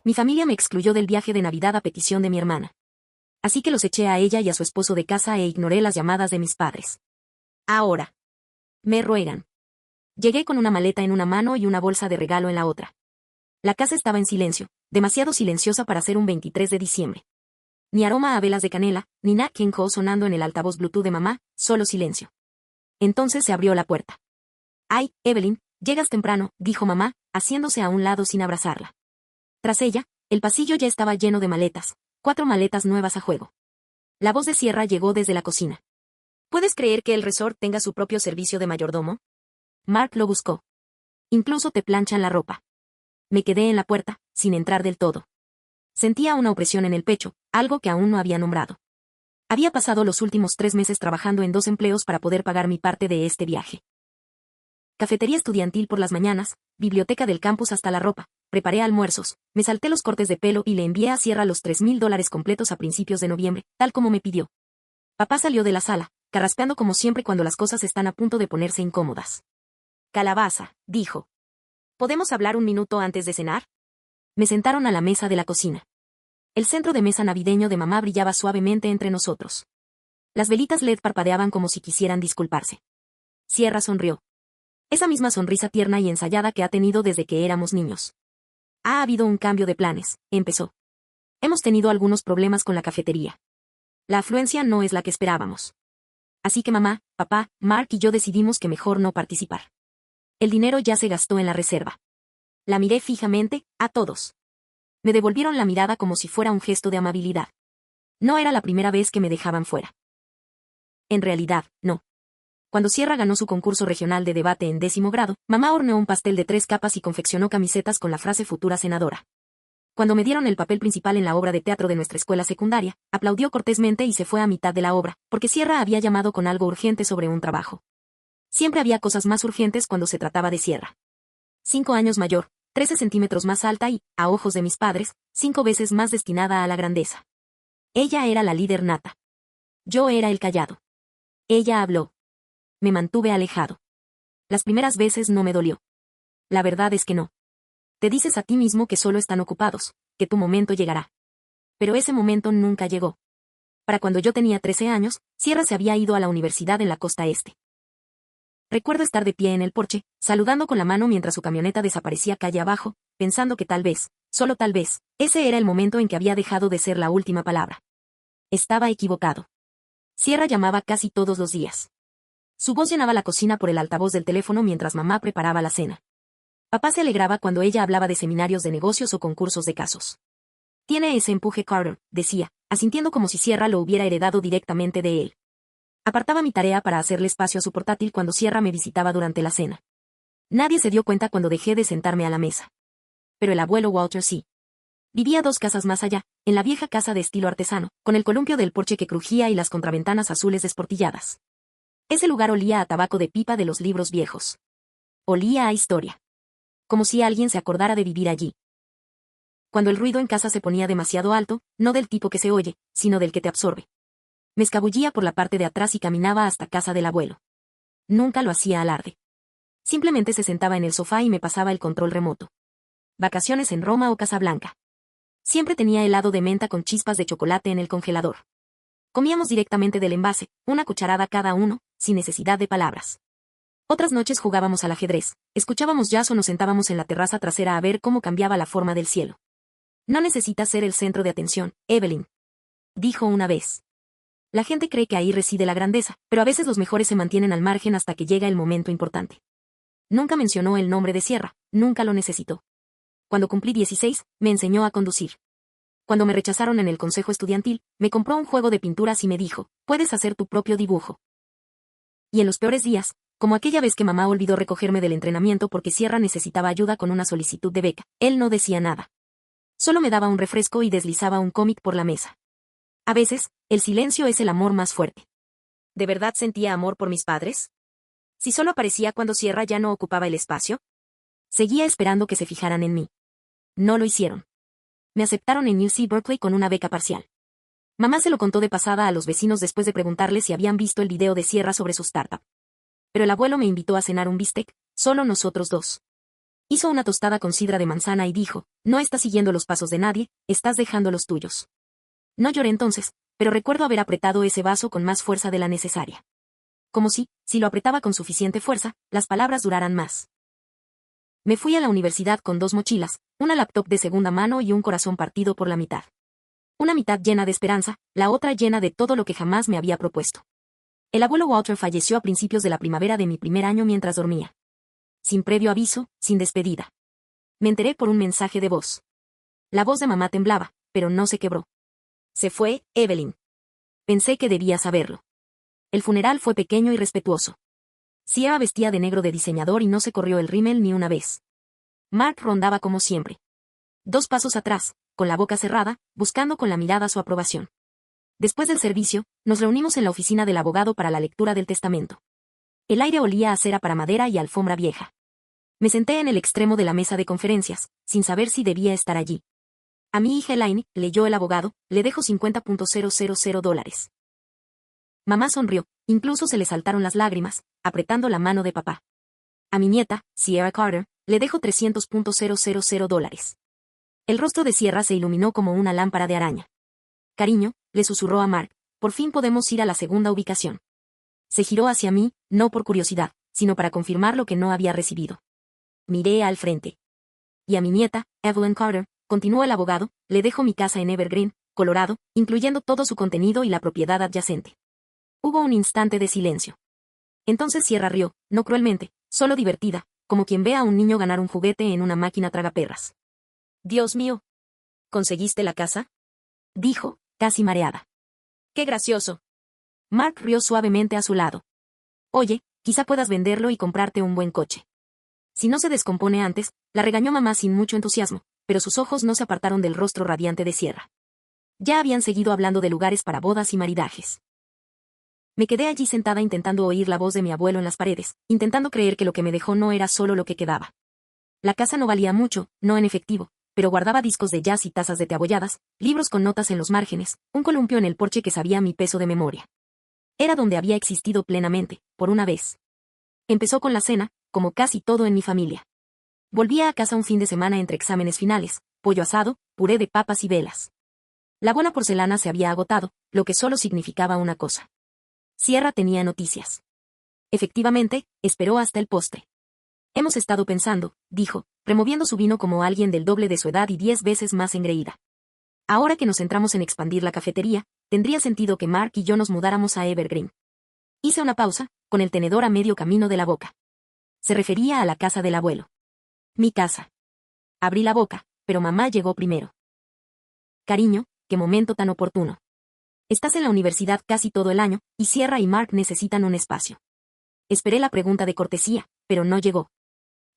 Mi familia me excluyó del viaje de Navidad a petición de mi hermana. Así que los eché a ella y a su esposo de casa e ignoré las llamadas de mis padres. Ahora. Me ruegan. Llegué con una maleta en una mano y una bolsa de regalo en la otra. La casa estaba en silencio, demasiado silenciosa para ser un 23 de diciembre. Ni aroma a velas de canela, ni Nat King Cole sonando en el altavoz Bluetooth de mamá, solo silencio. Entonces se abrió la puerta. «Ay, Evelyn, llegas temprano», dijo mamá, haciéndose a un lado sin abrazarla. Tras ella, el pasillo ya estaba lleno de maletas, 4 maletas nuevas a juego. La voz de Sierra llegó desde la cocina. «¿Puedes creer que el resort tenga su propio servicio de mayordomo?» Mark lo buscó. «Incluso te planchan la ropa». Me quedé en la puerta, sin entrar del todo. Sentía una opresión en el pecho, algo que aún no había nombrado. Había pasado los últimos 3 meses trabajando en 2 empleos para poder pagar mi parte de este viaje. Cafetería estudiantil por las mañanas, biblioteca del campus hasta la ropa, preparé almuerzos, me salté los cortes de pelo y le envié a Sierra los $3,000 completos a principios de noviembre, tal como me pidió. Papá salió de la sala, carraspeando como siempre cuando las cosas están a punto de ponerse incómodas. «Calabaza», dijo. «¿Podemos hablar un minuto antes de cenar?» Me sentaron a la mesa de la cocina. El centro de mesa navideño de mamá brillaba suavemente entre nosotros. Las velitas LED parpadeaban como si quisieran disculparse. Sierra sonrió. Esa misma sonrisa tierna y ensayada que ha tenido desde que éramos niños. «Ha habido un cambio de planes», empezó. «Hemos tenido algunos problemas con la cafetería. La afluencia no es la que esperábamos. Así que mamá, papá, Mark y yo decidimos que mejor no participar. El dinero ya se gastó en la reserva». La miré fijamente, a todos. Me devolvieron la mirada como si fuera un gesto de amabilidad. No era la primera vez que me dejaban fuera. En realidad, no. Cuando Sierra ganó su concurso regional de debate en 10º grado, mamá horneó un pastel de 3 capas y confeccionó camisetas con la frase futura senadora. Cuando me dieron el papel principal en la obra de teatro de nuestra escuela secundaria, aplaudió cortésmente y se fue a mitad de la obra, porque Sierra había llamado con algo urgente sobre un trabajo. Siempre había cosas más urgentes cuando se trataba de Sierra. 5 años mayor, 13 centímetros más alta y, a ojos de mis padres, 5 veces más destinada a la grandeza. Ella era la líder nata. Yo era el callado. Ella habló. Me mantuve alejado. Las primeras veces no me dolió. La verdad es que no. Te dices a ti mismo que solo están ocupados, que tu momento llegará. Pero ese momento nunca llegó. Para cuando yo tenía 13 años, Sierra se había ido a la universidad en la costa este. Recuerdo estar de pie en el porche, saludando con la mano mientras su camioneta desaparecía calle abajo, pensando que tal vez, solo tal vez, ese era el momento en que había dejado de ser la última palabra. Estaba equivocado. Sierra llamaba casi todos los días. Su voz llenaba la cocina por el altavoz del teléfono mientras mamá preparaba la cena. Papá se alegraba cuando ella hablaba de seminarios de negocios o concursos de casos. «Tiene ese empuje Carter», decía, asintiendo como si Sierra lo hubiera heredado directamente de él. Apartaba mi tarea para hacerle espacio a su portátil cuando Sierra me visitaba durante la cena. Nadie se dio cuenta cuando dejé de sentarme a la mesa. Pero el abuelo Walter sí. Vivía 2 casas más allá, en la vieja casa de estilo artesano, con el columpio del porche que crujía y las contraventanas azules desportilladas. Ese lugar olía a tabaco de pipa de los libros viejos. Olía a historia. Como si alguien se acordara de vivir allí. Cuando el ruido en casa se ponía demasiado alto, no del tipo que se oye, sino del que te absorbe. Me escabullía por la parte de atrás y caminaba hasta casa del abuelo. Nunca lo hacía alarde. Simplemente se sentaba en el sofá y me pasaba el control remoto. Vacaciones en Roma o Casablanca. Siempre tenía helado de menta con chispas de chocolate en el congelador. Comíamos directamente del envase, una cucharada cada uno, sin necesidad de palabras. Otras noches jugábamos al ajedrez, escuchábamos jazz o nos sentábamos en la terraza trasera a ver cómo cambiaba la forma del cielo. «No necesitas ser el centro de atención, Evelyn», dijo una vez. La gente cree que ahí reside la grandeza, pero a veces los mejores se mantienen al margen hasta que llega el momento importante. Nunca mencionó el nombre de Sierra, nunca lo necesitó. Cuando cumplí 16, me enseñó a conducir. Cuando me rechazaron en el consejo estudiantil, me compró un juego de pinturas y me dijo, «Puedes hacer tu propio dibujo». Y en los peores días, como aquella vez que mamá olvidó recogerme del entrenamiento porque Sierra necesitaba ayuda con una solicitud de beca, él no decía nada. Solo me daba un refresco y deslizaba un cómic por la mesa. A veces, el silencio es el amor más fuerte. ¿De verdad sentía amor por mis padres? Si solo aparecía cuando Sierra ya no ocupaba el espacio. Seguía esperando que se fijaran en mí. No lo hicieron. Me aceptaron en UC Berkeley con una beca parcial. Mamá se lo contó de pasada a los vecinos después de preguntarles si habían visto el video de Sierra sobre su startup. Pero el abuelo me invitó a cenar un bistec, solo nosotros 2. Hizo una tostada con sidra de manzana y dijo, no estás siguiendo los pasos de nadie, estás dejando los tuyos. No lloré entonces, pero recuerdo haber apretado ese vaso con más fuerza de la necesaria. Como si lo apretaba con suficiente fuerza, las palabras duraran más. Me fui a la universidad con 2 mochilas, una laptop de segunda mano y un corazón partido por la mitad. Una mitad llena de esperanza, la otra llena de todo lo que jamás me había propuesto. El abuelo Walter falleció a principios de la primavera de mi primer año mientras dormía. Sin previo aviso, sin despedida. Me enteré por un mensaje de voz. La voz de mamá temblaba, pero no se quebró. Se fue, Evelyn. Pensé que debía saberlo. El funeral fue pequeño y respetuoso. Sierra vestía de negro de diseñador y no se corrió el rímel ni una vez. Mark rondaba como siempre. 2 pasos atrás, con la boca cerrada, buscando con la mirada su aprobación. Después del servicio, nos reunimos en la oficina del abogado para la lectura del testamento. El aire olía a cera para madera y alfombra vieja. Me senté en el extremo de la mesa de conferencias, sin saber si debía estar allí. A mi hija Elaine, leyó el abogado, le dejo $50,000. Mamá sonrió, incluso se le saltaron las lágrimas, apretando la mano de papá. A mi nieta, Sierra Carter, le dejo $300,000. El rostro de Sierra se iluminó como una lámpara de araña. Cariño, le susurró a Mark, por fin podemos ir a la segunda ubicación. Se giró hacia mí, no por curiosidad, sino para confirmar lo que no había recibido. Miré al frente. Y a mi nieta, Evelyn Carter, continuó el abogado, le dejo mi casa en Evergreen, Colorado, incluyendo todo su contenido y la propiedad adyacente. Hubo un instante de silencio. Entonces Sierra rió, no cruelmente, solo divertida, como quien ve a un niño ganar un juguete en una máquina tragaperras. Dios mío. ¿Conseguiste la casa? Dijo, casi mareada. ¡Qué gracioso! Mark rió suavemente a su lado. Oye, quizá puedas venderlo y comprarte un buen coche. Si no se descompone antes, la regañó mamá sin mucho entusiasmo, pero sus ojos no se apartaron del rostro radiante de Sierra. Ya habían seguido hablando de lugares para bodas y maridajes. Me quedé allí sentada intentando oír la voz de mi abuelo en las paredes, intentando creer que lo que me dejó no era solo lo que quedaba. La casa no valía mucho, no en efectivo, pero guardaba discos de jazz y tazas de té abolladas, libros con notas en los márgenes, un columpio en el porche que sabía mi peso de memoria. Era donde había existido plenamente, por una vez. Empezó con la cena, como casi todo en mi familia. Volvía a casa un fin de semana entre exámenes finales, pollo asado, puré de papas y velas. La buena porcelana se había agotado, lo que solo significaba una cosa. Sierra tenía noticias. Efectivamente, esperó hasta el postre. Hemos estado pensando, dijo, removiendo su vino como alguien del doble de su edad y 10 veces más engreída. Ahora que nos centramos en expandir la cafetería, tendría sentido que Mark y yo nos mudáramos a Evergreen. Hice una pausa, con el tenedor a medio camino de la boca. Se refería a la casa del abuelo. Mi casa. Abrí la boca, pero mamá llegó primero. Cariño, qué momento tan oportuno. Estás en la universidad casi todo el año, y Sierra y Mark necesitan un espacio. Esperé la pregunta de cortesía, pero no llegó.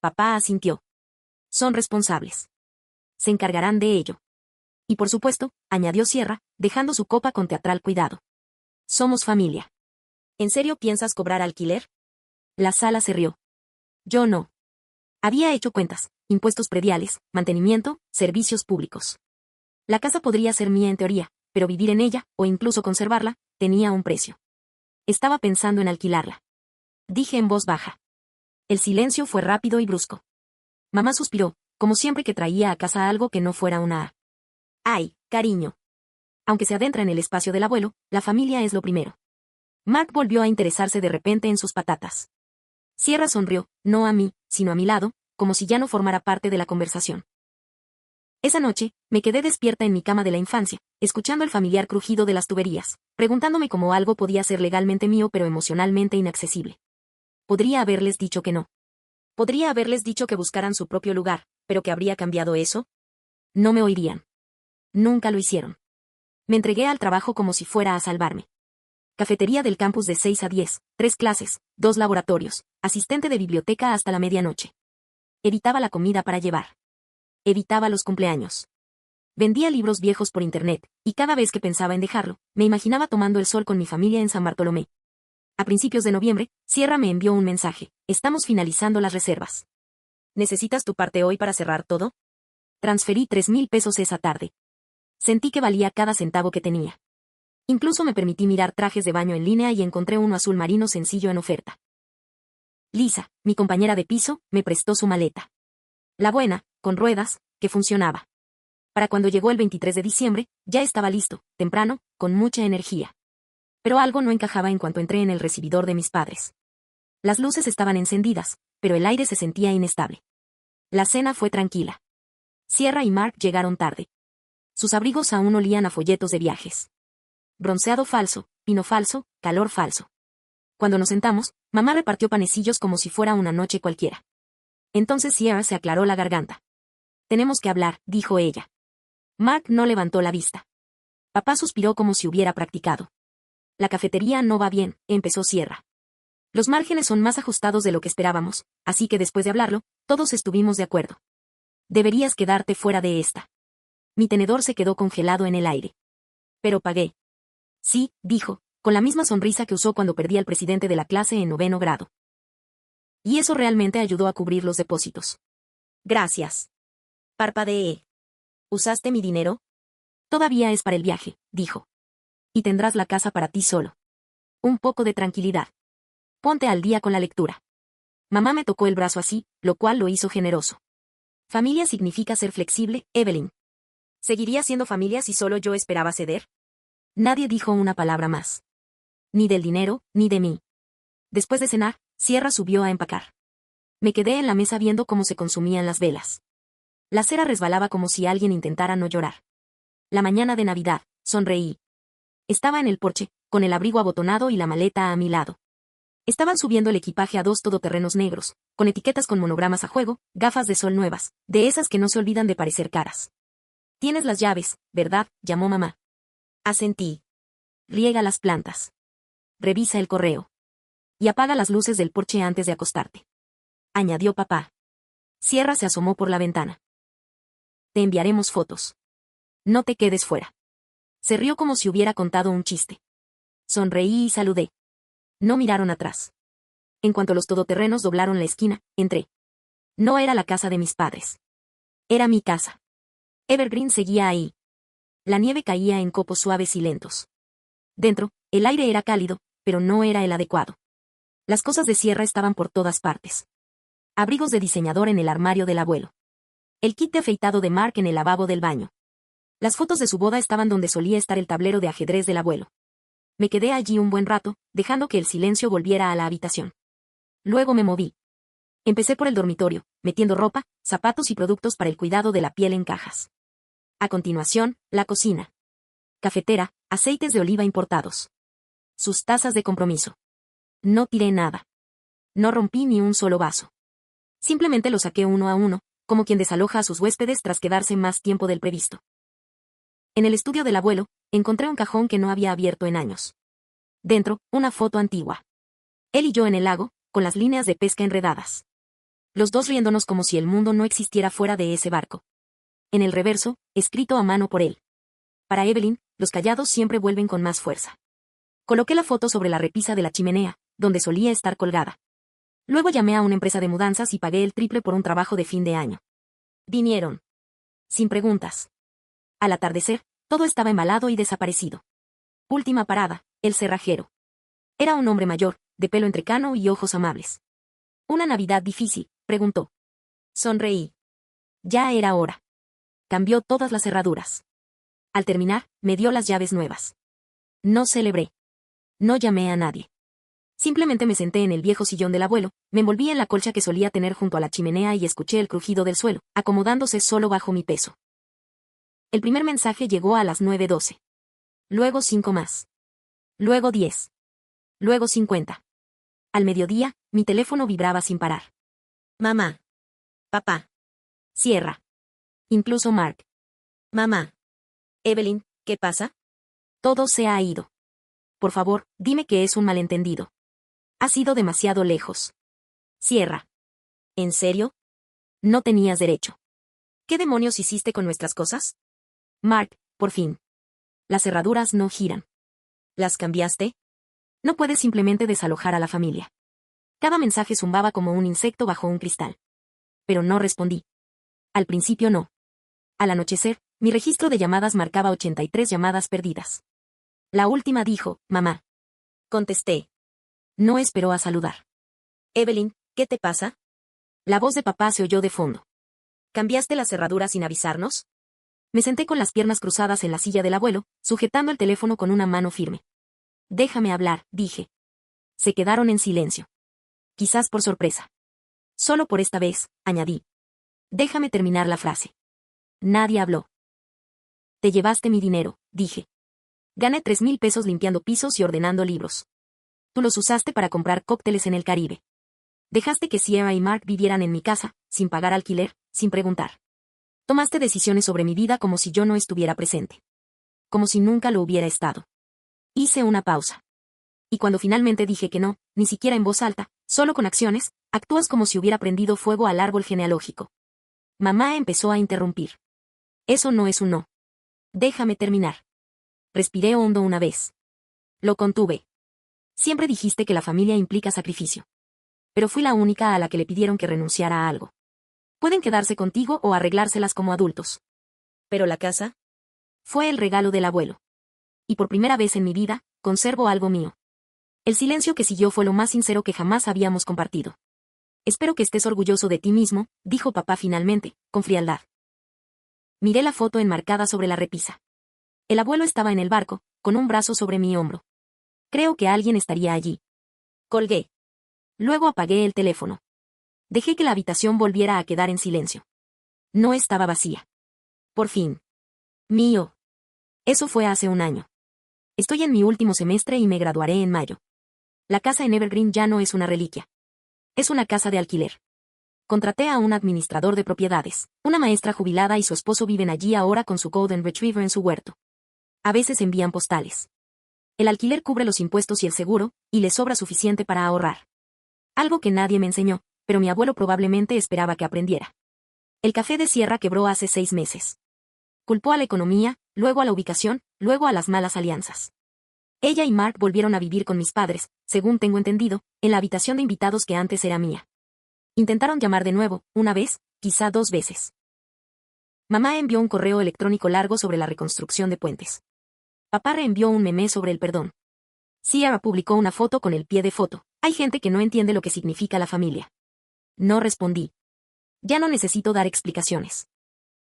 Papá asintió. Son responsables. Se encargarán de ello. Y por supuesto, añadió Sierra, dejando su copa con teatral cuidado. Somos familia. ¿En serio piensas cobrar alquiler? La sala se rió. Yo no. Había hecho cuentas, impuestos prediales, mantenimiento, servicios públicos. La casa podría ser mía en teoría, pero vivir en ella, o incluso conservarla, tenía un precio. Estaba pensando en alquilarla. Dije en voz baja. El silencio fue rápido y brusco. Mamá suspiró, como siempre que traía a casa algo que no fuera una A. Ay, cariño. Aunque se adentra en el espacio del abuelo, la familia es lo primero. Mark volvió a interesarse de repente en sus patatas. Sierra sonrió, no a mí, sino a mi lado, como si ya no formara parte de la conversación. Esa noche, me quedé despierta en mi cama de la infancia, escuchando el familiar crujido de las tuberías, preguntándome cómo algo podía ser legalmente mío pero emocionalmente inaccesible. Podría haberles dicho que no. Podría haberles dicho que buscaran su propio lugar, pero ¿qué habría cambiado eso? No me oirían. Nunca lo hicieron. Me entregué al trabajo como si fuera a salvarme. Cafetería del campus de 6 a 10, 3 clases, 2 laboratorios, asistente de biblioteca hasta la medianoche. Evitaba la comida para llevar. Evitaba los cumpleaños. Vendía libros viejos por internet, y cada vez que pensaba en dejarlo, me imaginaba tomando el sol con mi familia en San Bartolomé. A principios de noviembre, Sierra me envió un mensaje. Estamos finalizando las reservas. ¿Necesitas tu parte hoy para cerrar todo? Transferí $3,000 esa tarde. Sentí que valía cada centavo que tenía. Incluso me permití mirar trajes de baño en línea y encontré uno azul marino sencillo en oferta. Lisa, mi compañera de piso, me prestó su maleta. La buena, con ruedas, que funcionaba. Para cuando llegó el 23 de diciembre, ya estaba listo, temprano, con mucha energía. Pero algo no encajaba en cuanto entré en el recibidor de mis padres. Las luces estaban encendidas, pero el aire se sentía inestable. La cena fue tranquila. Sierra y Mark llegaron tarde. Sus abrigos aún olían a folletos de viajes. Bronceado falso, pino falso, calor falso. Cuando nos sentamos, mamá repartió panecillos como si fuera una noche cualquiera. Entonces Sierra se aclaró la garganta. Tenemos que hablar, dijo ella. Mark no levantó la vista. Papá suspiró como si hubiera practicado. La cafetería no va bien, empezó Sierra. Los márgenes son más ajustados de lo que esperábamos, así que después de hablarlo, todos estuvimos de acuerdo. Deberías quedarte fuera de esta. Mi tenedor se quedó congelado en el aire. Pero pagué. Sí, dijo, con la misma sonrisa que usó cuando perdí al presidente de la clase en 9º grado. Y eso realmente ayudó a cubrir los depósitos. Gracias. Parpadeé. ¿Usaste mi dinero? Todavía es para el viaje, dijo. Y tendrás la casa para ti solo. Un poco de tranquilidad. Ponte al día con la lectura. Mamá me tocó el brazo así, lo cual lo hizo generoso. Familia significa ser flexible, Evelyn. ¿Seguiría siendo familia si solo yo esperaba ceder? Nadie dijo una palabra más. Ni del dinero, ni de mí. Después de cenar, Sierra subió a empacar. Me quedé en la mesa viendo cómo se consumían las velas. La cera resbalaba como si alguien intentara no llorar. La mañana de Navidad, sonreí. Estaba en el porche, con el abrigo abotonado y la maleta a mi lado. Estaban subiendo el equipaje a 2 todoterrenos negros, con etiquetas con monogramas a juego, gafas de sol nuevas, de esas que no se olvidan de parecer caras. Tienes las llaves, ¿verdad?, llamó mamá. Asentí. Riega las plantas. Revisa el correo. Y apaga las luces del porche antes de acostarte. Añadió papá. Sierra se asomó por la ventana. Te enviaremos fotos. No te quedes fuera. Se rió como si hubiera contado un chiste. Sonreí y saludé. No miraron atrás. En cuanto los todoterrenos doblaron la esquina, entré. No era la casa de mis padres. Era mi casa. Evergreen seguía ahí. La nieve caía en copos suaves y lentos. Dentro, el aire era cálido, pero no era el adecuado. Las cosas de Sierra estaban por todas partes. Abrigos de diseñador en el armario del abuelo. El kit de afeitado de Mark en el lavabo del baño. Las fotos de su boda estaban donde solía estar el tablero de ajedrez del abuelo. Me quedé allí un buen rato, dejando que el silencio volviera a la habitación. Luego me moví. Empecé por el dormitorio, metiendo ropa, zapatos y productos para el cuidado de la piel en cajas. A continuación, la cocina. Cafetera, aceites de oliva importados. Sus tazas de compromiso. No tiré nada. No rompí ni un solo vaso. Simplemente lo saqué uno a uno, como quien desaloja a sus huéspedes tras quedarse más tiempo del previsto. En el estudio del abuelo, encontré un cajón que no había abierto en años. Dentro, una foto antigua. Él y yo en el lago, con las líneas de pesca enredadas. Los dos riéndonos como si el mundo no existiera fuera de ese barco. En el reverso, escrito a mano por él. Para Evelyn, los callados siempre vuelven con más fuerza. Coloqué la foto sobre la repisa de la chimenea, donde solía estar colgada. Luego llamé a una empresa de mudanzas y pagué el triple por un trabajo de fin de año. Vinieron. Sin preguntas. Al atardecer, todo estaba embalado y desaparecido. Última parada, el cerrajero. Era un hombre mayor, de pelo entrecano y ojos amables. ¿Una Navidad difícil?, preguntó. Sonreí. Ya era hora. Cambió todas las cerraduras. Al terminar, me dio las llaves nuevas. No celebré. No llamé a nadie. Simplemente me senté en el viejo sillón del abuelo, me envolví en la colcha que solía tener junto a la chimenea y escuché el crujido del suelo, acomodándose solo bajo mi peso. El primer mensaje llegó a las 9:12. Luego 5 más. Luego 10. Luego 50. Al mediodía, mi teléfono vibraba sin parar. Mamá. Papá. Sierra. Incluso Mark. Mamá. Evelyn, ¿qué pasa? Todo se ha ido. Por favor, dime que es un malentendido. Has ido demasiado lejos. Sierra. ¿En serio? No tenías derecho. ¿Qué demonios hiciste con nuestras cosas? Mark, por fin. Las cerraduras no giran. ¿Las cambiaste? No puedes simplemente desalojar a la familia. Cada mensaje zumbaba como un insecto bajo un cristal. Pero no respondí. Al principio no. Al anochecer, mi registro de llamadas marcaba 83 llamadas perdidas. La última dijo, mamá. Contesté. No esperó a saludar. Evelyn, ¿qué te pasa? La voz de papá se oyó de fondo. ¿Cambiaste la cerradura sin avisarnos? Me senté con las piernas cruzadas en la silla del abuelo, sujetando el teléfono con una mano firme. Déjame hablar, dije. Se quedaron en silencio. Quizás por sorpresa. Solo por esta vez, añadí. Déjame terminar la frase. Nadie habló. Te llevaste mi dinero, dije. Gané 3,000 pesos limpiando pisos y ordenando libros. Tú los usaste para comprar cócteles en el Caribe. Dejaste que Sierra y Mark vivieran en mi casa, sin pagar alquiler, sin preguntar. Tomaste decisiones sobre mi vida como si yo no estuviera presente. Como si nunca lo hubiera estado. Hice una pausa. Y cuando finalmente dije que no, ni siquiera en voz alta, solo con acciones, actúas como si hubiera prendido fuego al árbol genealógico. Mamá empezó a interrumpir. Eso no es un no. Déjame terminar. Respiré hondo una vez. Lo contuve. Siempre dijiste que la familia implica sacrificio. Pero fui la única a la que le pidieron que renunciara a algo. Pueden quedarse contigo o arreglárselas como adultos. Pero la casa fue el regalo del abuelo. Y por primera vez en mi vida, conservo algo mío. El silencio que siguió fue lo más sincero que jamás habíamos compartido. Espero que estés orgulloso de ti mismo, dijo papá finalmente, con frialdad. Miré la foto enmarcada sobre la repisa. El abuelo estaba en el barco, con un brazo sobre mi hombro. Creo que alguien estaría allí. Colgué. Luego apagué el teléfono. Dejé que la habitación volviera a quedar en silencio. No estaba vacía. Por fin. Mío. Eso fue hace un año. Estoy en mi último semestre y me graduaré en mayo. La casa en Evergreen ya no es una reliquia. Es una casa de alquiler. Contraté a un administrador de propiedades. Una maestra jubilada y su esposo viven allí ahora con su Golden Retriever en su huerto. A veces envían postales. El alquiler cubre los impuestos y el seguro, y le sobra suficiente para ahorrar. Algo que nadie me enseñó, pero mi abuelo probablemente esperaba que aprendiera. El café de Sierra quebró hace 6 meses. Culpó a la economía, luego a la ubicación, luego a las malas alianzas. Ella y Mark volvieron a vivir con mis padres, según tengo entendido, en la habitación de invitados que antes era mía. Intentaron llamar de nuevo, una vez, quizá 2 veces. Mamá envió un correo electrónico largo sobre la reconstrucción de puentes. Papá reenvió un meme sobre el perdón. Sierra publicó una foto con el pie de foto. Hay gente que no entiende lo que significa la familia. No respondí. Ya no necesito dar explicaciones.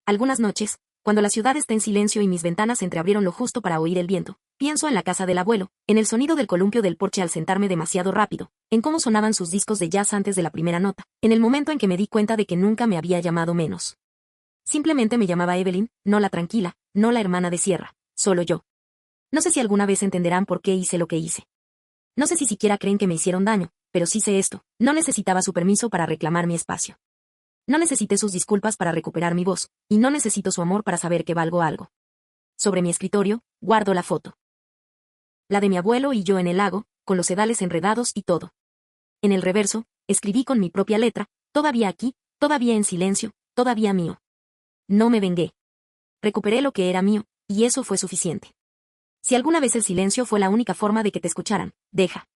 Algunas noches, cuando la ciudad está en silencio y mis ventanas se entreabrieron lo justo para oír el viento, pienso en la casa del abuelo, en el sonido del columpio del porche al sentarme demasiado rápido, en cómo sonaban sus discos de jazz antes de la primera nota, en el momento en que me di cuenta de que nunca me había llamado menos. Simplemente me llamaba Evelyn, no la tranquila, no la hermana de Sierra, solo yo. No sé si alguna vez entenderán por qué hice lo que hice. No sé si siquiera creen que me hicieron daño, pero sí sé esto, no necesitaba su permiso para reclamar mi espacio. No necesité sus disculpas para recuperar mi voz, y no necesito su amor para saber que valgo algo. Sobre mi escritorio, guardo la foto. La de mi abuelo y yo en el lago, con los sedales enredados y todo. En el reverso, escribí con mi propia letra, todavía aquí, todavía en silencio, todavía mío. No me vengué. Recuperé lo que era mío, y eso fue suficiente. Si alguna vez el silencio fue la única forma de que te escucharan, deja